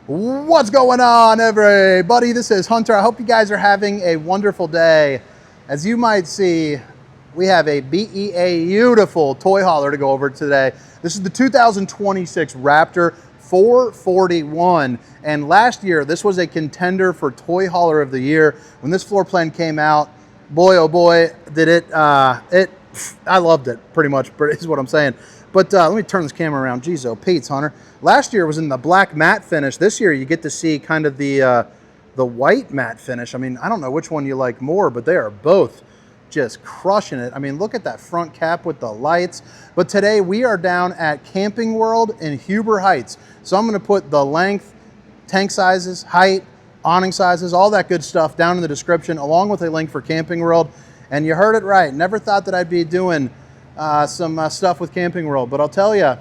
What's going on, everybody? This is Hunter. I hope you guys are having a wonderful day. As you might see, we have a beautiful toy hauler to go over today. This is the 2026 Raptor 441, and last year this was a contender for Toy Hauler of the Year. When this floor plan came out, boy oh boy, did it! I loved it, pretty much. Is what I'm saying. But let me turn this camera around. Jeez, oh Pete's, Hunter. Last year was in the black matte finish. This year you get to see kind of the white matte finish. I mean, I don't know which one you like more, but they are both just crushing it. I mean, look at that front cap with the lights. But today we are down at Camping World in Huber Heights. So I'm going to put the length, tank sizes, height, awning sizes, all that good stuff down in the description, along with a link for Camping World. And you heard it right. Never thought that I'd be doing some stuff with Camping World, but I'll tell you,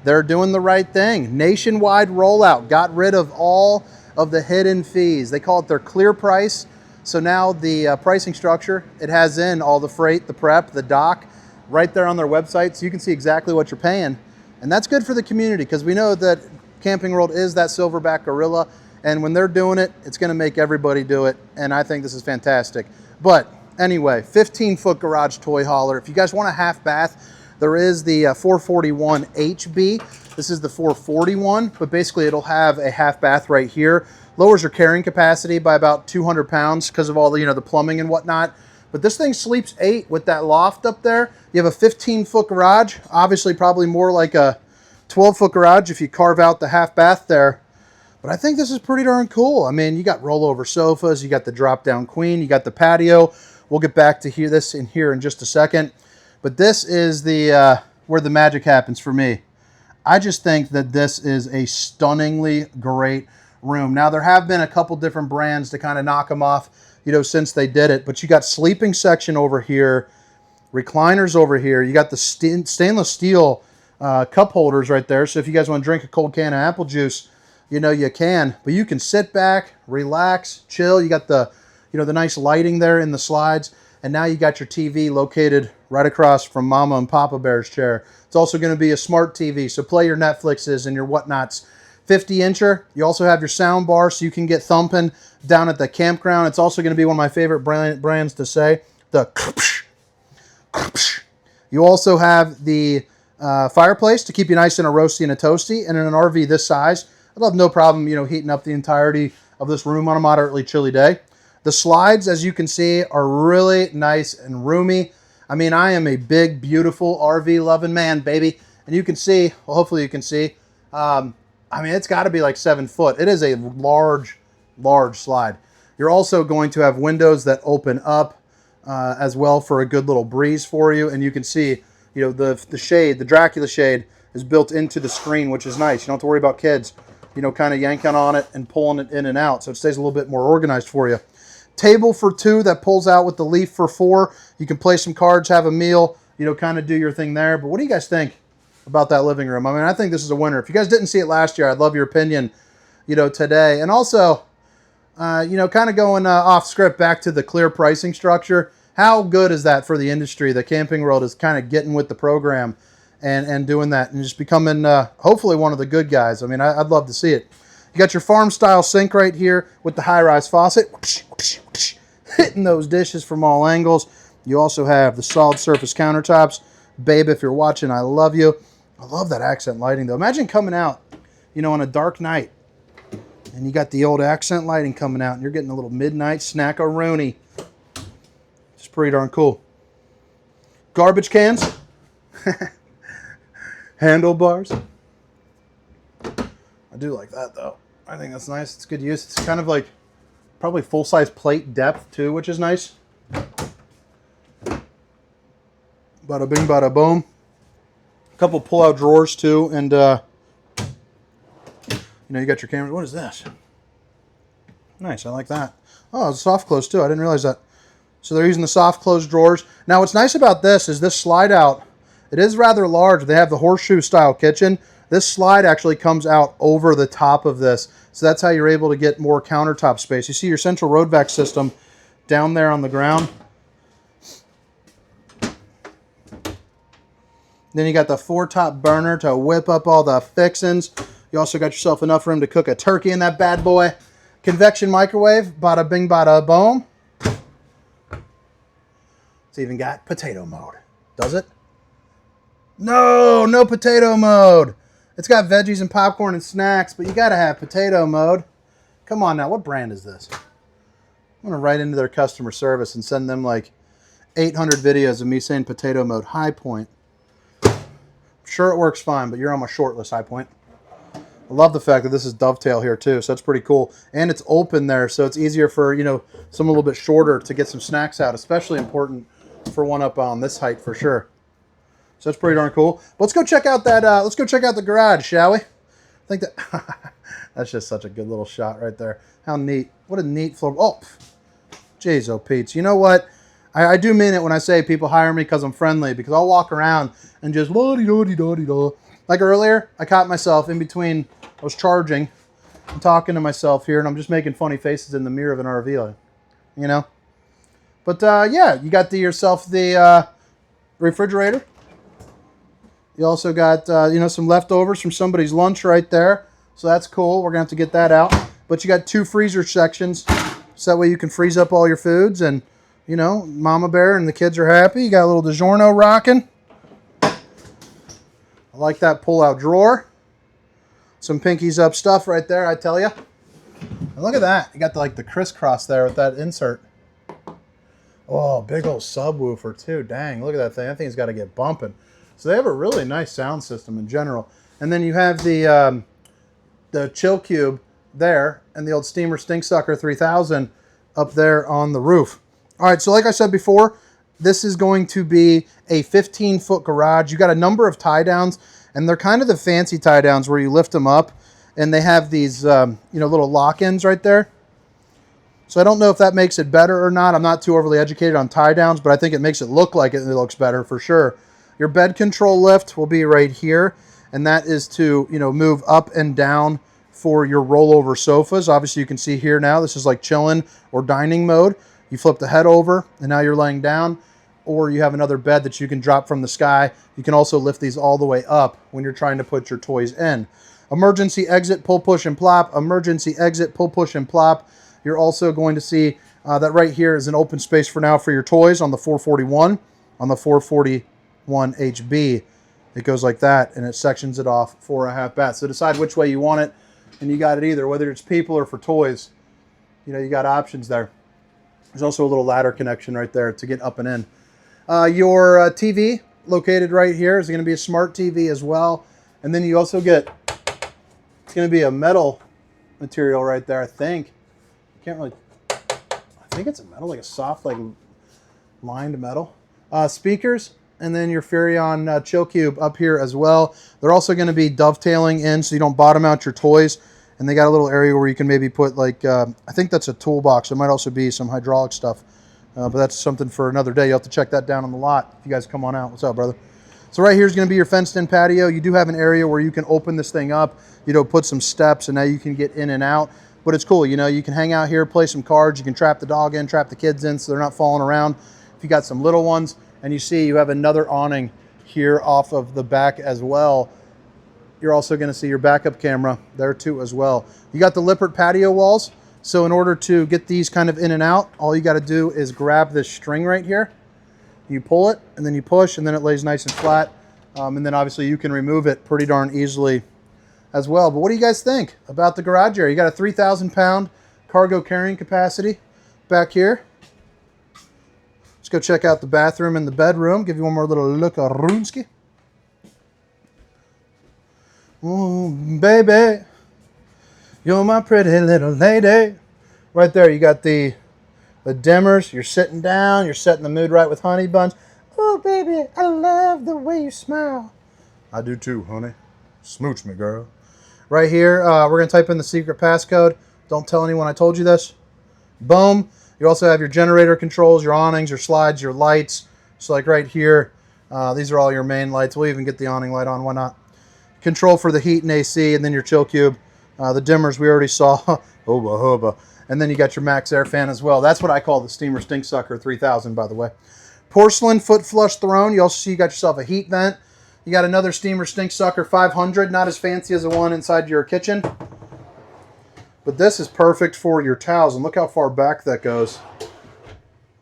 they're doing the right thing. Nationwide rollout, got rid of all of the hidden fees. They call it their clear price. So now the pricing structure, it has in all the freight, the prep, the dock, right there on their website, so you can see exactly what you're paying. And that's good for the community, because we know that Camping World is that silverback gorilla, and when they're doing it, it's gonna make everybody do it, and I think this is fantastic. But anyway, 15-foot garage toy hauler. If you guys want a half bath, there is the 441 HB. This is the 441, but basically it'll have a half bath right here. Lowers your carrying capacity by about 200 pounds because of all the, the plumbing and whatnot. But this thing sleeps 8 with that loft up there. You have a 15-foot garage, obviously probably more like a 12-foot garage if you carve out the half bath there. But I think this is pretty darn cool. I mean, you got rollover sofas, you got the drop-down queen, you got the patio. We'll get back to this in here in just a second. But this is the where the magic happens for me. I just think that this is a stunningly great room. Now, there have been a couple different brands to kind of knock them off, since they did it. But you got sleeping section over here, recliners over here. You got the stainless steel cup holders right there. So if you guys want to drink a cold can of apple juice, you can. But you can sit back, relax, chill. You got the the nice lighting there in the slides. And now you got your TV located right across from Mama and Papa Bear's chair. It's also going to be a smart TV, so play your Netflixes and your whatnots. 50-incher. You also have your sound bar, so you can get thumping down at the campground. It's also going to be one of my favorite brands to say. The You also have the fireplace to keep you nice and a roasty and a toasty. And in an RV this size, I'd have no problem, heating up the entirety of this room on a moderately chilly day. The slides, as you can see, are really nice and roomy. I mean, I am a big, beautiful RV-loving man, baby. And you can see, well, hopefully you can see, I mean, it's got to be like 7 foot. It is a large, large slide. You're also going to have windows that open up as well for a good little breeze for you. And you can see, the shade, the Dracula shade, is built into the screen, which is nice. You don't have to worry about kids, kind of yanking on it and pulling it in and out. So it stays a little bit more organized for you. Table for 2 that pulls out with the leaf for 4. You can play some cards, have a meal, kind of do your thing there. But what do you guys think about that living room? I mean, I think this is a winner. If you guys didn't see it last year, I'd love your opinion, today. And also, kind of going off script back to the clear pricing structure. How good is that for the industry? The Camping World is kind of getting with the program and doing that and just becoming, hopefully, one of the good guys. I mean, I'd love to see it. You got your farm-style sink right here with the high-rise faucet, hitting those dishes from all angles. You also have the solid surface countertops. Babe, if you're watching, I love you. I love that accent lighting, though. Imagine coming out, on a dark night, and you got the old accent lighting coming out, and you're getting a little midnight snack-a-rooney. It's pretty darn cool. Garbage cans. Handlebars. I do like that, though. I think that's nice. It's good use. It's kind of like probably full-size plate depth, too, which is nice. Bada bing, bada boom. A couple pull-out drawers, too. And, you got your cameras. What is this? Nice. I like that. Oh, it's soft close, too. I didn't realize that. So they're using the soft close drawers. Now, what's nice about this is this slide out. It is rather large. They have the horseshoe-style kitchen. This slide actually comes out over the top of this. So that's how you're able to get more countertop space. You see your central road vac system down there on the ground. Then you got the 4-top burner to whip up all the fixings. You also got yourself enough room to cook a turkey in that bad boy. Convection microwave, bada bing, bada boom. It's even got potato mode. Does it? No, no potato mode. It's got veggies and popcorn and snacks, but you gotta have potato mode. Come on now, what brand is this? I'm gonna write into their customer service and send them like 800 videos of me saying potato mode. High Point. I'm sure it works fine, but you're on my short list, High Point. I love the fact that this is dovetail here too, so that's pretty cool. And it's open there, so it's easier for, you know, someone a little bit shorter to get some snacks out, especially important for one up on this height for sure. So that's pretty darn cool. Let's go check out that. Let's go check out the garage, shall we? I think that that's just such a good little shot right there. How neat! What a neat floor. Oh, jeez, oh Pete's. You know what? I do mean it when I say people hire me because I'm friendly. Because I'll walk around and just la-di-da-di-da-di-da. Like earlier, I caught myself in between. I was charging and talking to myself here, and I'm just making funny faces in the mirror of an RV, you know. But yeah, you got yourself the refrigerator. You also got you know, some leftovers from somebody's lunch right there, so that's cool. We're gonna have to get that out. But you got 2 freezer sections, so that way you can freeze up all your foods, and you know, Mama Bear and the kids are happy. You got a little DiGiorno rocking. I like that pull-out drawer. Some pinkies up stuff right there, I tell you. And look at that. You got the crisscross there with that insert. Oh, big old subwoofer too. Dang, look at that thing. That thing's got to get bumping. So they have a really nice sound system in general. And then you have the chill cube there and the old Steamer Stink Sucker 3000 up there on the roof. All right, so like I said before, this is going to be a 15-foot garage. You got a number of tie downs, and they're kind of the fancy tie downs where you lift them up, and they have these you know, little lock-ins right there. So I don't know if that makes it better or not. I'm not too overly educated on tie downs, but I think it makes it look like it looks better for sure. Your bed control lift will be right here, and that is to, you know, move up and down for your rollover sofas. Obviously, you can see here now, this is like chilling or dining mode. You flip the head over, and now you're laying down, or you have another bed that you can drop from the sky. You can also lift these all the way up when you're trying to put your toys in. Emergency exit, pull, push, and plop. Emergency exit, pull, push, and plop. You're also going to see that right here is an open space for now for your toys on the 441. On the 441 HB, it goes like that, and it sections it off 4.5 baths. So decide which way you want it, and you got it either, whether it's people or for toys. You know, you got options there. There's also a little ladder connection right there to get up and in. Your TV located right here is going to be a smart TV as well. And then you also get, it's going to be a metal material right there, I think. Can't really, I think it's a metal, like a soft, like lined metal. Speakers, and then your Furrion chill cube up here as well. They're also going to be dovetailing in so you don't bottom out your toys. And they got a little area where you can maybe put like, I think that's a toolbox. It might also be some hydraulic stuff. But that's something for another day. You'll have to check that down on the lot if you guys come on out. What's up, brother? So right here is going to be your fenced-in patio. You do have an area where you can open this thing up, you know, put some steps, and now you can get in and out. But it's cool, you know, you can hang out here, play some cards. You can trap the dog in, trap the kids in so they're not falling around. If you got some little ones, and you see you have another awning here off of the back as well. You're also going to see your backup camera there too as well. You got the Lippert patio walls. So in order to get these kind of in and out, all you got to do is grab this string right here. You pull it, and then you push, and then it lays nice and flat. And then obviously you can remove it pretty darn easily as well. But what do you guys think about the garage area? You got a 3,000-pound cargo carrying capacity back here. Let's go check out the bathroom and the bedroom. Give you one more little look at Runski. Oh, baby, you're my pretty little lady. Right there, you got the dimmers. You're sitting down. You're setting the mood right with honey buns. Oh, baby, I love the way you smile. I do too, honey. Smooch me, girl. Right here, we're going to type in the secret passcode. Don't tell anyone I told you this. Boom. You also have your generator controls, your awnings, your slides, your lights. So like right here, these are all your main lights. We'll even get the awning light on. Why not? Control for the heat and AC, and then your chill cube. The dimmers we already saw. Hubba hubba. And then you got your max air fan as well. That's what I call the Steamer Stink Sucker 3000, by the way. Porcelain foot flush throne. You also see you got yourself a heat vent. You got another steamer stink sucker 500, not as fancy as the one inside your kitchen. But this is perfect for your towels, and look how far back that goes.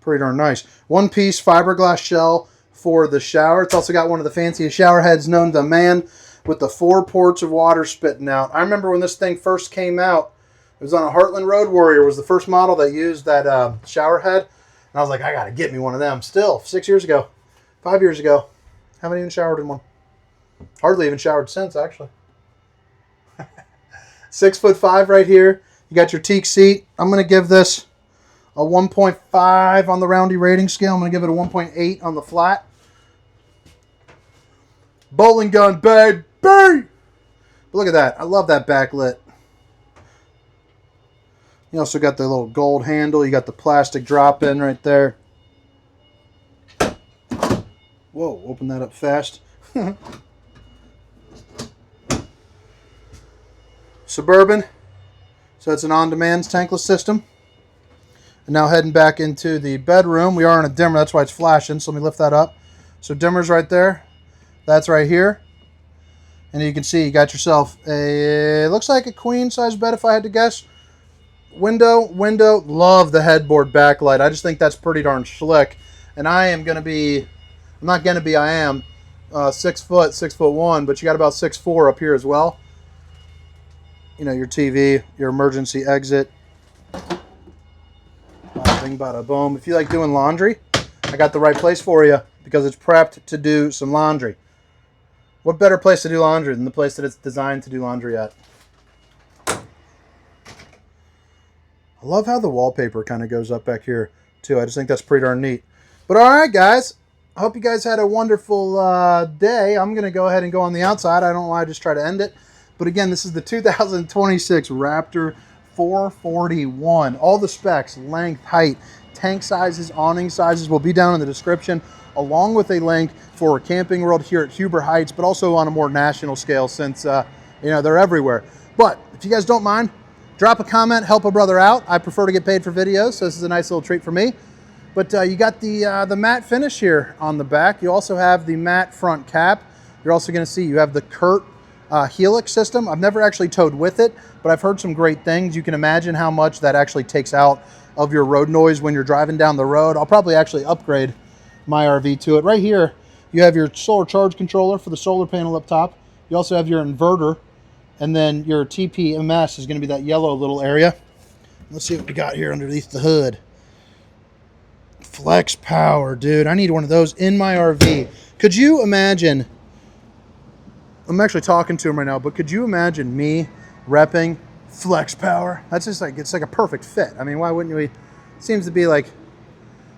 Pretty darn nice. One piece fiberglass shell for the shower. It's also got one of the fanciest shower heads known to man with the 4 ports of water spitting out. I remember when this thing first came out, it was on a Heartland Road Warrior, was the first model that used that shower head. And I was like, I got to get me one of them. Still, 6 years ago, 5 years ago, haven't even showered in one. Hardly even showered since, actually. 6'5" right here. You got your teak seat. I'm going to give this a 1.5 on the roundy rating scale. I'm going to give it a 1.8 on the flat. Bowling gun, baby! But look at that. I love that backlit. You also got the little gold handle. You got the plastic drop-in right there. Whoa, open that up fast. Suburban. So it's an on-demand tankless system. And now heading back into the bedroom. We are in a dimmer, that's why it's flashing. So let me lift that up. So dimmer's right there. That's right here. And you can see you got yourself a, looks like a queen size bed if I had to guess. Window. Love the headboard backlight. I just think that's pretty darn slick. And I am 6 foot, 6'1", but you got about 6'4" up here as well. You know, your TV, your emergency exit. Bada bing, bada boom. If you like doing laundry, I got the right place for you because it's prepped to do some laundry. What better place to do laundry than the place that it's designed to do laundry at? I love how the wallpaper kind of goes up back here, too. I just think that's pretty darn neat. But all right, guys. I hope you guys had a wonderful day. I'm going to go ahead and go on the outside. I don't know why I just try to end it. But again, this is the 2026 Raptor 441. All the specs, length, height, tank sizes, awning sizes will be down in the description, along with a link for Camping World here at Huber Heights, but also on a more national scale since, you know, they're everywhere. But if you guys don't mind, drop a comment, help a brother out. I prefer to get paid for videos, so this is a nice little treat for me. But you got the matte finish here on the back. You also have the matte front cap. You're also going to see you have the Curt Helix system. I've never actually towed with it, but I've heard some great things. You can imagine how much that actually takes out of your road noise when you're driving down the road. I'll probably actually upgrade my RV to it. Right here, you have your solar charge controller for the solar panel up top. You also have your inverter, and then your TPMS is going to be that yellow little area. Let's see what we got here underneath the hood. Flex power, dude. I need one of those in my RV. Could you imagine, I'm actually talking to him right now, but could you imagine me repping flex power? That's just like, it's like a perfect fit. I mean, why wouldn't we? It seems to be like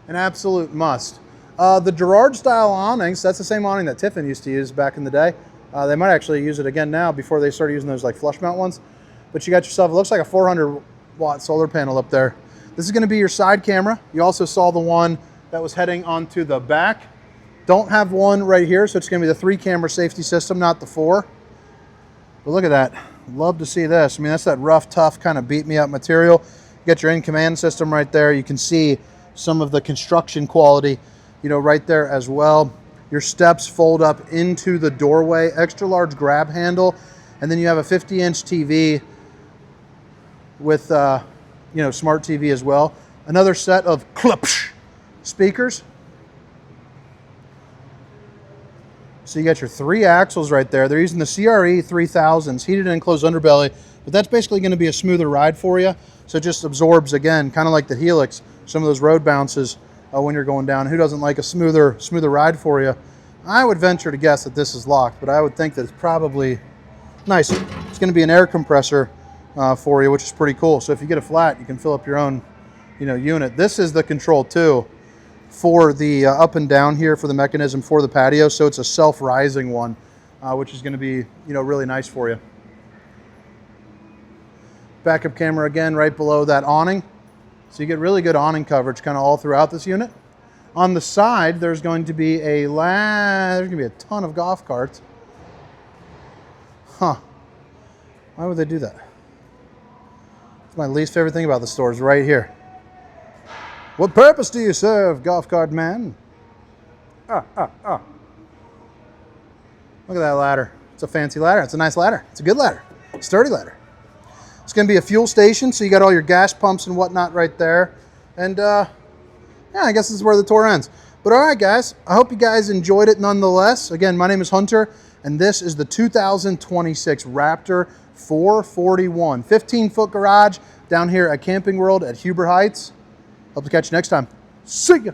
an absolute must. The Girard style awnings, that's the same awning that Tiffin used to use back in the day. They might actually use it again now before they started using those like flush mount ones. But you got yourself, it looks like a 400 watt solar panel up there. This is going to be your side camera. You also saw the one that was heading onto the back. Don't have one right here, so it's going to be the 3 camera safety system, not the 4. But look at that. Love to see this. I mean, that's that rough, tough kind of beat me up material. You got your in-command system right there. You can see some of the construction quality, you know, right there as well. Your steps fold up into the doorway, extra large grab handle, and then you have a 50-inch TV with, you know, smart TV as well. Another set of Klipsch speakers. So you got your 3 axles right there. They're using the CRE 3000s, heated and enclosed underbelly, but that's basically going to be a smoother ride for you. So it just absorbs, again, kind of like the Helix, some of those road bounces when you're going down. Who doesn't like a smoother ride for you? I would venture to guess that this is locked, but I would think that it's probably nice. It's going to be an air compressor for you, which is pretty cool. So if you get a flat, you can fill up your own, you know, unit. This is the control too for the up and down here for the mechanism for the patio. So it's a self-rising one, which is going to be, you know, really nice for you. Backup camera again right below that awning. So you get really good awning coverage kind of all throughout this unit. On the side, there's going to be a ton of golf carts. Huh. Why would they do that? It's my least favorite thing about the store is right here. What purpose do you serve, golf cart man? Look at that ladder. It's a fancy ladder. It's a nice ladder. It's a good ladder. Sturdy ladder. It's going to be a fuel station, so you got all your gas pumps and whatnot right there. And yeah, I guess this is where the tour ends. But all right, guys, I hope you guys enjoyed it nonetheless. Again, my name is Hunter, and this is the 2026 Raptor 441. 15-foot garage down here at Camping World at Huber Heights. Hope to catch you next time. See ya.